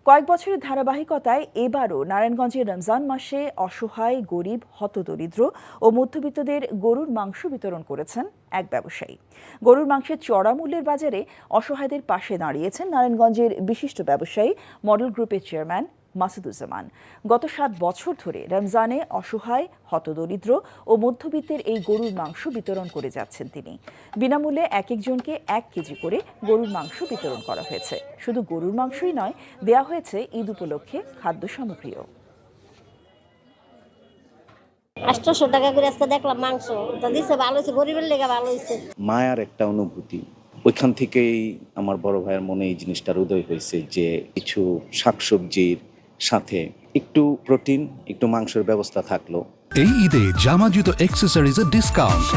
কয়েক বছরের ধারাবাহিকতায় এবারও নারায়ণগঞ্জের রমজান মাসে অসহায়, গরিব, হতদরিদ্র ও মধ্যবিত্তদের গরুর মাংস বিতরণ করেছেন এক ব্যবসায়ী। গরুর মাংসের চড়া মূল্যের বাজারে অসহায়দের পাশে দাঁড়িয়েছেন নারায়ণগঞ্জের বিশিষ্ট ব্যবসায়ী মডেল গ্রুপের চেয়ারম্যান মাসুদুজ্জামান। গত 7 বছর ধরে রমজানে অসহায়, হতদরিদ্র ও মধ্যবিত্তের এই গরুর মাংস বিতরণ করে যাচ্ছেন তিনি। বিনামূল্যে এক একজনকে 1 কেজি করে গরুর মাংস বিতরণ করা হয়েছে। শুধু গরুর মাংসই নয়, দেয়া হয়েছে ঈদ উপলক্ষে খাদ্য সামগ্রীও। 800 টাকা করে আজকে দেখলাম মাংস তো দিছে, ভালো হয়েছে, গরিবের লেগে ভালো হয়েছে। মায়ার একটা অনুভূতি, ওইখান থেকেই আমার বড় ভাইয়ের মনে এই জিনিসটার উদয় হয়েছে যে কিছু শাকসবজির সাথে একটু প্রোটিন, একটু মাংসের ব্যবস্থা থাকলো। এই ঈদে জামা জুতো অ্যাক্সেসরিজের ডিসকাউন্ট।